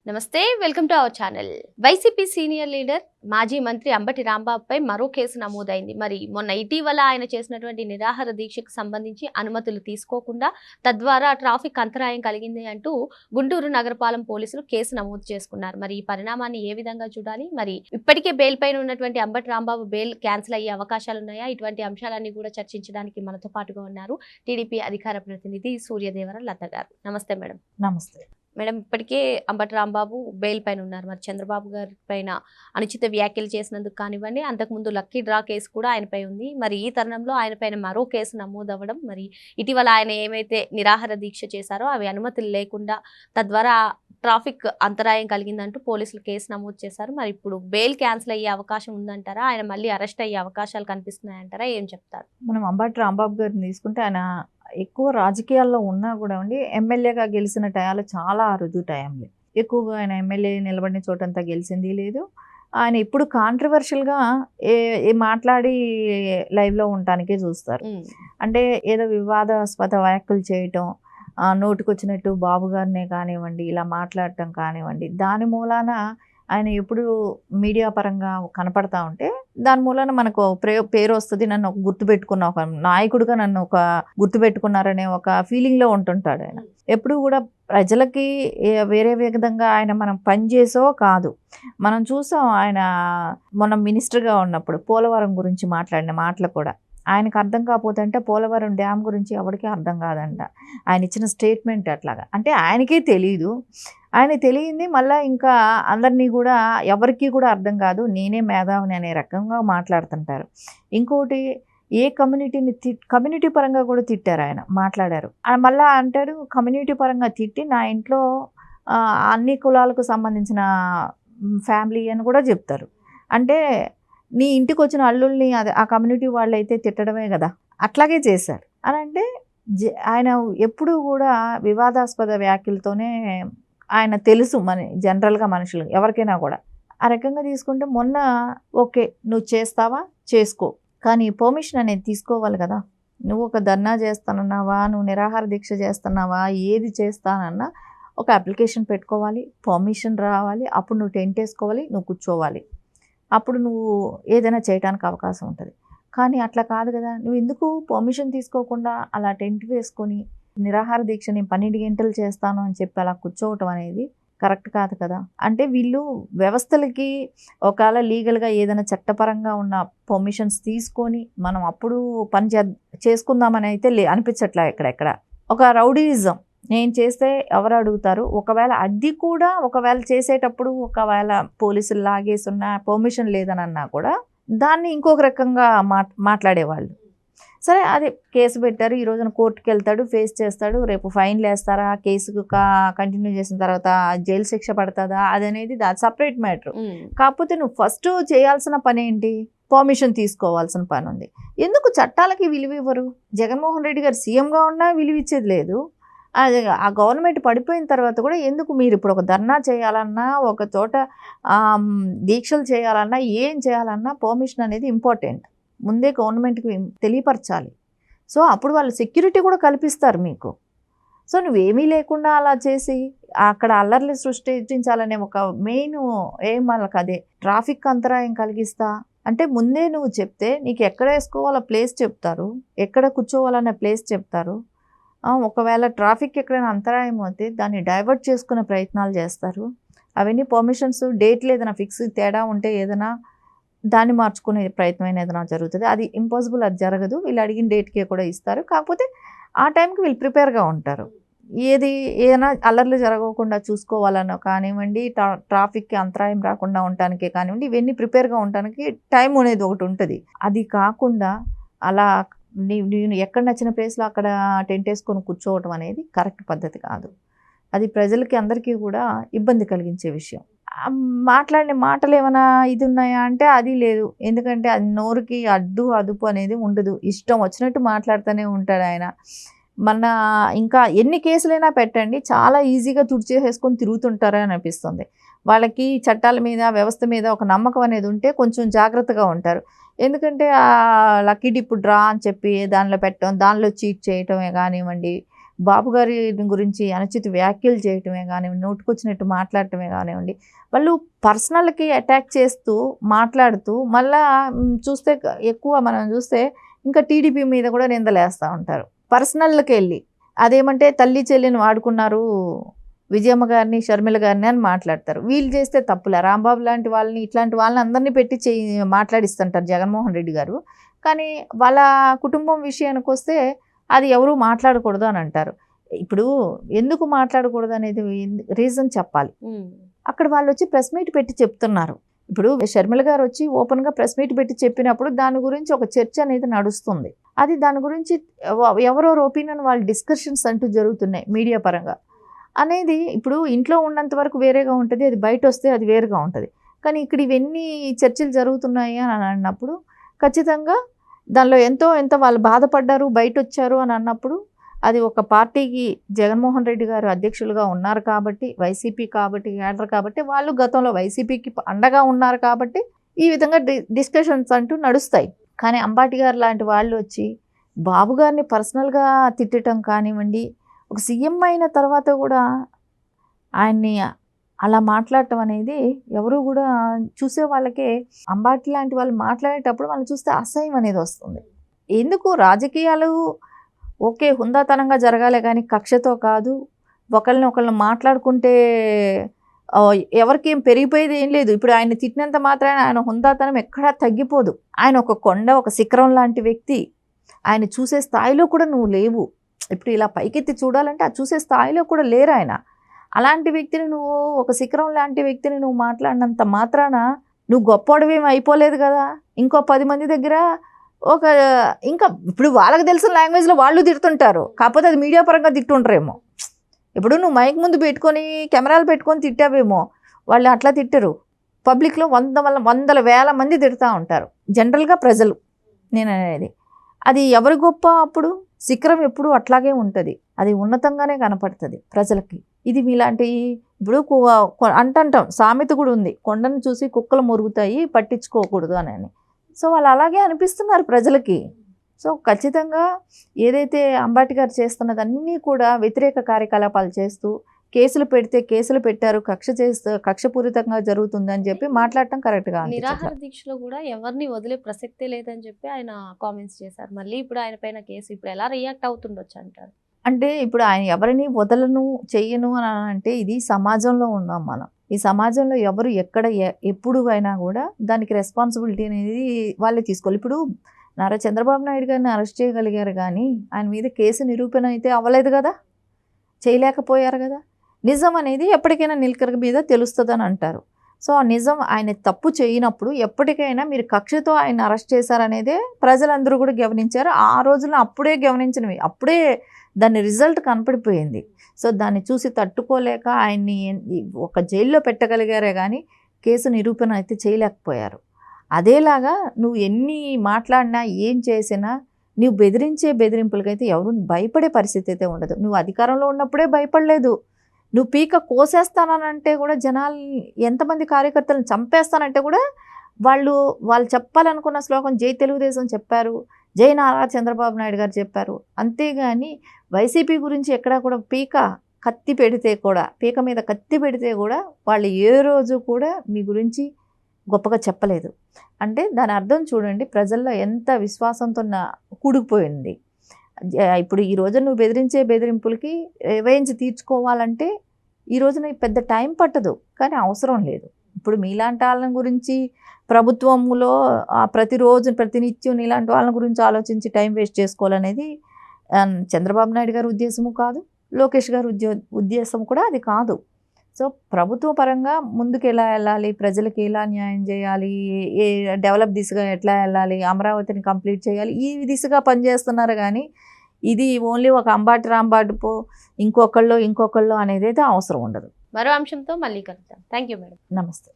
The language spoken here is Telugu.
నమస్తే welcome to our channel. YCP senior leader మాజీ మంత్రి అంబటి రాంబాబుపై మరో కేసు నమోదైంది. మరి మొన్న ఇటీవల ఆయన చేసినటువంటి నిరాహార దీక్షకు సంబంధించి అనుమతులు తీసుకోకుండా తద్వారా ట్రాఫిక్ అంతరాయం కలిగింది అంటూ గుంటూరు నగరపాలెం పోలీసులు కేసు నమోదు చేసుకున్నారు. మరి ఈ పరిణామాన్ని ఏ విధంగా చూడాలి, మరి ఇప్పటికే బెయిల్ పైన ఉన్నటువంటి అంబటి రాంబాబు బెయిల్ క్యాన్సిల్ అయ్యే అవకాశాలు ఉన్నాయా, ఇటువంటి అంశాలన్నీ కూడా చర్చించడానికి మనతో పాటుగా ఉన్నారు టీడీపీ అధికార ప్రతినిధి సూర్యదేవర లత గారు. నమస్తే మేడం. నమస్తే మేడం, ఇప్పటికే అంబటి రాంబాబు బెయిల్ పైన ఉన్నారు. మరి చంద్రబాబు గారి పైన అనుచిత వ్యాఖ్యలు చేసినందుకు కానివ్వండి, అంతకుముందు లక్కీ డ్రా కేసు కూడా ఆయనపై ఉంది. మరి ఈ తరుణంలో ఆయన పైన మరో కేసు నమోదవ్వడం, మరి ఇటీవల ఆయన ఏమైతే నిరాహార దీక్ష చేశారో అవి అనుమతులు లేకుండా తద్వారా ట్రాఫిక్ అంతరాయం కలిగిందంటూ పోలీసులు కేసు నమోదు చేశారు. మరి ఇప్పుడు బెయిల్ క్యాన్సిల్ అయ్యే అవకాశం ఉందంటారా, ఆయన మళ్ళీ అరెస్ట్ అయ్యే అవకాశాలు కనిపిస్తున్నాయంటారా, ఏం చెప్తారు? మనం అంబటి రాంబాబు గారిని తీసుకుంటే ఆయన ఎక్కువ రాజకీయాల్లో ఉన్నా కూడా అండి ఎమ్మెల్యేగా గెలిచిన టయాలు చాలా అరుదు టైంలో. ఎక్కువగా ఆయన ఎమ్మెల్యే నిలబడిన చోటంతా గెలిచింది లేదు. ఆయన ఇప్పుడు కాంట్రవర్షియల్గా మాట్లాడి లైవ్లో ఉండటానికే చూస్తారు. అంటే ఏదో వివాదాస్పద వ్యాఖ్యలు చేయటం, నోటికొచ్చినట్టు బాబు గారినే కానివ్వండి ఇలా మాట్లాడటం కానివ్వండి, దాని మూలాన ఆయన ఎప్పుడు మీడియా పరంగా కనపడతా ఉంటే దాని మూలన మనకు పేరు వస్తుంది. నన్ను ఒక గుర్తుపెట్టుకున్న ఒక నాయకుడిగా నన్ను ఒక గుర్తుపెట్టుకున్నారనే ఒక ఫీలింగ్లో ఉంటుంటాడు ఆయన. ఎప్పుడు కూడా ప్రజలకి వేరే విధంగా ఆయన మనం పనిచేసో కాదు. మనం చూసాం ఆయన మొన్న మినిస్టర్గా ఉన్నప్పుడు పోలవరం గురించి మాట్లాడిన మాటలు కూడా ఆయనకు అర్థం కాకపోతే అంటే పోలవరం డ్యామ్ గురించి ఎవరికీ అర్థం కాదంట. ఆయన ఇచ్చిన స్టేట్మెంట్ అట్లాగా అంటే ఆయనకే తెలియదు. ఆయన తెలియంది మళ్ళీ ఇంకా అందరినీ కూడా ఎవరికి కూడా అర్థం కాదు, నేనే మేధావిని అనే రకంగా మాట్లాడుతుంటారు. ఇంకోటి ఏ కమ్యూనిటీ పరంగా కూడా తిట్టారు, ఆయన మాట్లాడారు. మళ్ళీ అంటాడు కమ్యూనిటీ పరంగా తిట్టి నా ఇంట్లో అన్ని కులాలకు సంబంధించిన ఫ్యామిలీ అని కూడా చెప్తారు. అంటే నీ ఇంటికి వచ్చిన అల్లుల్ని అది ఆ కమ్యూనిటీ వాళ్ళు అయితే తిట్టడమే కదా, అట్లాగే చేశారు అని. అంటే ఆయన ఎప్పుడూ కూడా వివాదాస్పద వ్యాఖ్యలతోనే ఆయన తెలుసు జనరల్గా మనుషులు ఎవరికైనా కూడా. ఆ రకంగా తీసుకుంటే మొన్న ఓకే నువ్వు చేస్తావా చేసుకో, కానీ పర్మిషన్ అనేది తీసుకోవాలి కదా. నువ్వు ఒక ధర్నా చేస్తానన్నావా, నువ్వు నిరాహార దీక్ష చేస్తున్నావా, ఏది చేస్తానన్నా ఒక అప్లికేషన్ పెట్టుకోవాలి, పర్మిషన్ రావాలి, అప్పుడు నువ్వు టెంట్ వేసుకోవాలి, నువ్వు కూర్చోవాలి, అప్పుడు నువ్వు ఏదైనా చేయడానికి అవకాశం ఉంటుంది. కానీ అట్లా కాదు కదా. నువ్వు ఎందుకు పర్మిషన్ తీసుకోకుండా అలా టెంట్ వేసుకొని నిరాహార దీక్ష నేను 12 గంటలు చేస్తాను అని చెప్పి అలా కూర్చోవటం అనేది కరెక్ట్ కాదు కదా. అంటే వీళ్ళు వ్యవస్థలకి ఒకవేళ లీగల్గా ఏదైనా చట్టపరంగా ఉన్న పర్మిషన్స్ తీసుకొని మనం అప్పుడు పని చేసుకుందామని అయితే అనిపించట్లా. ఎక్కడెక్కడ ఒక రౌడీయిజం నేను చేస్తే ఎవరు అడుగుతారు. ఒకవేళ అది కూడా ఒకవేళ చేసేటప్పుడు ఒకవేళ పోలీసులు లాగేసున్నా పర్మిషన్ లేదని అన్నా కూడా దాన్ని ఇంకొక రకంగా మాట్లాడేవాళ్ళు. సరే అది కేసు పెట్టారు, ఈ రోజున కోర్టుకి వెళ్తాడు, ఫేస్ చేస్తాడు, రేపు ఫైన్లు వేస్తారా, కేసుకు కంటిన్యూ చేసిన తర్వాత జైలు శిక్ష పడుతుందా అదనేది దాని సపరేట్ మ్యాటర్. కాకపోతే నువ్వు ఫస్ట్ చేయాల్సిన పని ఏంటి, పర్మిషన్ తీసుకోవాల్సిన పని ఉంది. ఎందుకు చట్టాలకి విలువ ఇవ్వరు? జగన్మోహన్ రెడ్డి గారు సీఎంగా ఉన్నా విలువ ఇచ్చేది లేదు. ఆ గవర్నమెంట్ పడిపోయిన తర్వాత కూడా ఎందుకు మీరు ఇప్పుడు ఒక ధర్నా చేయాలన్నా, ఒక చోట దీక్షలు చేయాలన్నా, ఏం చేయాలన్నా పర్మిషన్ అనేది ఇంపార్టెంట్. ముందే గవర్నమెంట్కి తెలియపరచాలి. సో అప్పుడు వాళ్ళు సెక్యూరిటీ కూడా కల్పిస్తారు మీకు. సో నువ్వేమీ లేకుండా అలా చేసి అక్కడ అల్లర్లు సృష్టించాలనే ఒక మెయిన్ ఏం వాళ్ళకి అదే. ట్రాఫిక్ అంతరాయం కలిగిస్తా అంటే ముందే నువ్వు చెప్తే నీకు ఎక్కడ వేసుకోవాలో ప్లేస్ చెప్తారు, ఎక్కడ కూర్చోవాలనే ప్లేస్ చెప్తారు. ఒకవేళ ట్రాఫిక్ ఎక్కడైనా అంతరాయం అవుతే దాన్ని డైవర్ట్ చేసుకునే ప్రయత్నాలు చేస్తారు. అవన్నీ పర్మిషన్స్ డేట్లు ఏదైనా ఫిక్స్ తేడా ఉంటే ఏదైనా దాన్ని మార్చుకునే ప్రయత్నం ఏదైనా జరుగుతుంది. అది ఇంపాసిబుల్, అది జరగదు. వీళ్ళు అడిగిన డేట్కే కూడా ఇస్తారు. కాకపోతే ఆ టైంకి వీళ్ళు ప్రిపేర్గా ఉంటారు. ఏదైనా అల్లర్లు జరగకుండా చూసుకోవాలనో కానివ్వండి, ట్రాఫిక్కి అంతరాయం రాకుండా ఉండటానికే కానివ్వండి, ఇవన్నీ ప్రిపేర్గా ఉండటానికి టైం అనేది ఒకటి ఉంటుంది. అది కాకుండా అలా నేను ఎక్కడ నచ్చిన ప్లేస్లో అక్కడ టెంట్ వేసుకొని కూర్చోవటం అనేది కరెక్ట్ పద్ధతి కాదు. అది ప్రజలకి అందరికీ కూడా ఇబ్బంది కలిగించే విషయం. మాట్లాడిన మాటలు ఏమైనా ఇది ఉన్నాయా అంటే అది లేదు. ఎందుకంటే అది నోరుకి అదుపు అనేది ఉండదు. ఇష్టం వచ్చినట్టు మాట్లాడుతూనే ఉంటాడు ఆయన. ఇంకా ఎన్ని కేసులైనా పెట్టండి, చాలా ఈజీగా తుడిచేసేసుకొని తిరుగుతుంటారని అనిపిస్తుంది. వాళ్ళకి చట్టాల మీద, వ్యవస్థ మీద ఒక నమ్మకం అనేది ఉంటే కొంచెం జాగ్రత్తగా ఉంటారు. ఎందుకంటే లక్కీ డిప్ డ్రా అని చెప్పి దానిలో పెట్టడం, దానిలో చీట్ చేయటమే కానివ్వండి, బాబు గారి గురించి అనుచిత వ్యాఖ్యలు చేయటమే కానివ్వండి, నోటుకొచ్చినట్టు మాట్లాడటమే కానివ్వండి, వాళ్ళు పర్సనల్కి అటాక్ చేస్తూ మాట్లాడుతూ మళ్ళా చూస్తే ఎక్కువ మనం చూస్తే ఇంకా టీడీపీ మీద కూడా నిందలేస్తూ ఉంటారు పర్సనల్కి వెళ్ళి. అదేమంటే తల్లి చెల్లిని వాడుకున్నారు విజయమ్మ గారిని, షర్మిల గారిని అని మాట్లాడతారు. వీళ్ళు చేస్తే తప్పులే. రాంబాబు లాంటి వాళ్ళని, ఇట్లాంటి వాళ్ళని అందరినీ పెట్టి మాట్లాడిస్తుంటారు జగన్మోహన్ రెడ్డి గారు. కానీ వాళ్ళ కుటుంబం విషయానికి వస్తే అది ఎవరు మాట్లాడకూడదు అని అంటారు. ఇప్పుడు ఎందుకు మాట్లాడకూడదు అనేది రీజన్ చెప్పాలి. అక్కడ వాళ్ళు వచ్చి ప్రెస్ మీట్ పెట్టి చెప్తున్నారు. ఇప్పుడు షర్మిల గారు వచ్చి ఓపెన్గా ప్రెస్ మీట్ పెట్టి చెప్పినప్పుడు దాని గురించి ఒక చర్చ అనేది నడుస్తుంది. అది దాని గురించి ఎవరెవరు ఒపీనియన్ వాళ్ళ డిస్కషన్స్ అంటూ జరుగుతున్నాయి మీడియా పరంగా అనేది. ఇప్పుడు ఇంట్లో ఉన్నంత వరకు వేరేగా ఉంటుంది, అది బయట వస్తే అది వేరుగా ఉంటుంది. కానీ ఇక్కడ ఇవన్నీ చర్చలు జరుగుతున్నాయి అని అన్నప్పుడు ఖచ్చితంగా దానిలో ఎంతో వాళ్ళు బాధపడ్డారు, బయట వచ్చారు అని అన్నప్పుడు అది ఒక పార్టీకి జగన్మోహన్ రెడ్డి గారు అధ్యక్షులుగా ఉన్నారు కాబట్టి, వైసీపీ కాబట్టి, క్యాడర్ కాబట్టి, వాళ్ళు గతంలో వైసీపీకి అండగా ఉన్నారు కాబట్టి ఈ విధంగా డిస్కషన్స్ అంటూ నడుస్తాయి. కానీ అంబాటి గారు లాంటి వాళ్ళు వచ్చి బాబు గారిని పర్సనల్గా తిట్టడం కానివ్వండి, ఒక సీఎం అయిన తర్వాత కూడా ఆయన్ని అలా మాట్లాడటం అనేది ఎవరు కూడా చూసే వాళ్ళకే, అంబాటి లాంటి వాళ్ళు మాట్లాడేటప్పుడు వాళ్ళు చూస్తే అసహ్యం అనేది వస్తుంది. ఎందుకు రాజకీయాలు ఓకే హుందాతనంగా జరగాలి కానీ కక్షతో కాదు. ఒకళ్ళని మాట్లాడుకుంటే ఎవరికి ఏం పెరిగిపోయేది ఏం లేదు. ఇప్పుడు ఆయన తిట్టినంత మాత్రాన ఆయన హుందాతనం ఎక్కడా తగ్గిపోదు. ఆయన ఒక కొండ, ఒక శిఖరం లాంటి వ్యక్తి. ఆయన చూసే స్థాయిలో కూడా నువ్వు లేవు. ఇప్పుడు ఇలా పైకెత్తి చూడాలంటే ఆ చూసే స్థాయిలో కూడా లేరు ఆయన. అలాంటి వ్యక్తిని నువ్వు, ఒక శిఖరం లాంటి వ్యక్తిని నువ్వు మాట్లాడినంత మాత్రాన నువ్వు గొప్పవాడివేమి అయిపోలేదు కదా. ఇంకో 10 మంది దగ్గర ఇంకా ఇప్పుడు వాళ్ళకి తెలిసిన లాంగ్వేజ్లో వాళ్ళు తిడుతుంటారు. కాకపోతే అది మీడియా పరంగా తిట్టుంటారేమో. ఇప్పుడు నువ్వు మైక్ ముందు పెట్టుకొని కెమెరాలు పెట్టుకొని తిట్టావేమో, వాళ్ళు అట్లా తిట్టరు. పబ్లిక్లో వందల వేల మంది తిడుతూ ఉంటారు జనరల్గా ప్రజలు. నేను అనేది అది ఎవరి గొప్ప, అప్పుడు శిఖరం ఎప్పుడు అట్లాగే ఉంటుంది, అది ఉన్నతంగానే కనపడుతుంది ప్రజలకి. ఇది మీలాంటి ఇప్పుడు అంటాం సామెత కూడా ఉంది, కొండను చూసి కుక్కలు మురుగుతాయి పట్టించుకోకూడదు అని. సో వాళ్ళు అలాగే అనిపిస్తున్నారు ప్రజలకి. సో ఖచ్చితంగా ఏదైతే అంబాటి గారు చేస్తున్నదన్నీ కూడా వ్యతిరేక కార్యకలాపాలు చేస్తూ కేసులు పెట్టారు, కక్షపూరితంగా జరుగుతుంది అని చెప్పి మాట్లాడటం కరెక్ట్గా. నిరాహార దీక్షలో కూడా ఎవరిని వదిలే ప్రసక్తే లేదని చెప్పి ఆయన కామెంట్స్ చేశారు. మళ్ళీ ఇప్పుడు ఆయన పైన కేసు, ఇప్పుడు ఎలా రియాక్ట్ అవుతుండొచ్చు అంటారు? అంటే ఇప్పుడు ఆయన ఎవరిని వదలను చెయ్యను అని అంటే, ఇది సమాజంలో ఉన్నాం మనం. ఈ సమాజంలో ఎవరు ఎక్కడ ఎప్పుడు అయినా కూడా దానికి రెస్పాన్సిబిలిటీ అనేది వాళ్ళే తీసుకోవాలి. ఇప్పుడు నారా చంద్రబాబు నాయుడు గారిని అరెస్ట్ చేయగలిగారు కానీ ఆయన మీద కేసు నిరూపణ అయితే అవ్వలేదు కదా, చేయలేకపోయారు కదా. నిజం అనేది ఎప్పటికైనా నిలకడ మీద తెలుస్తుందని అంటారు. సో ఆ నిజం ఆయన తప్పు చేయనప్పుడు ఎప్పటికైనా మీరు కక్షతో ఆయన అరెస్ట్ చేశారనేదే ప్రజలందరూ కూడా గమనించారు. ఆ రోజుల్లో అప్పుడే గమనించినవి, అప్పుడే దాని రిజల్ట్ కనపడిపోయింది. సో దాన్ని చూసి తట్టుకోలేక ఆయన్ని ఒక జైల్లో పెట్టగలిగారే కానీ కేసు నిరూపణ అయితే చేయలేకపోయారు. అదేలాగా నువ్వు ఎన్ని మాట్లాడినా ఏం చేసినా నువ్వు బెదిరించే బెదిరింపులకైతే ఎవరు భయపడే పరిస్థితి అయితే ఉండదు. నువ్వు అధికారంలో ఉన్నప్పుడే భయపడలేదు. నువ్వు పీక కోసేస్తానంటే కూడా జనాలు ఎంతమంది కార్యకర్తలను చంపేస్తానంటే కూడా వాళ్ళు చెప్పాలనుకున్న శ్లోకం జై తెలుగుదేశం చెప్పారు, జై నారా చంద్రబాబు నాయుడు గారు చెప్పారు. అంతేగాని వైసీపీ గురించి ఎక్కడా కూడా పీక మీద కత్తి పెడితే కూడా వాళ్ళు ఏ రోజు కూడా మీ గురించి గొప్పగా చెప్పలేదు. అంటే దాని అర్థం చూడండి, ప్రజల్లో ఎంత విశ్వాసంతో కూడుకుపోయింది. ఇప్పుడు ఈ రోజు నువ్వు బెదిరించే బెదిరింపులకి రివెంజ్ తీర్చుకోవాలంటే ఈ రోజున పెద్ద టైం పట్టదు, కానీ అవసరం లేదు. ఇప్పుడు మీలాంటి వాళ్ళని గురించి ప్రభుత్వంలో ప్రతినిత్యం ఇలాంటి వాళ్ళని గురించి ఆలోచించి టైం వేస్ట్ చేసుకోవాలనేది చంద్రబాబు నాయుడు గారి ఉద్దేశము కాదు, లోకేష్ గారి ఉద్దేశం కూడా అది కాదు. సో ప్రభుత్వ పరంగా ముందుకు ఎలా వెళ్ళాలి, ప్రజలకు ఎలా న్యాయం చేయాలి, ఏ డెవలప్ దిశగా ఎట్లా వెళ్ళాలి, అమరావతిని కంప్లీట్ చేయాలి, ఈ దిశగా పనిచేస్తున్నారు. కానీ ఇది ఓన్లీ ఒక అంబాటి రాంబాటిపో ఇంకొకళ్ళు అనేది అయితే అవసరం ఉండదు. మరో అంశంతో మళ్ళీ కలుద్దాం. Thank you madam. నమస్తే.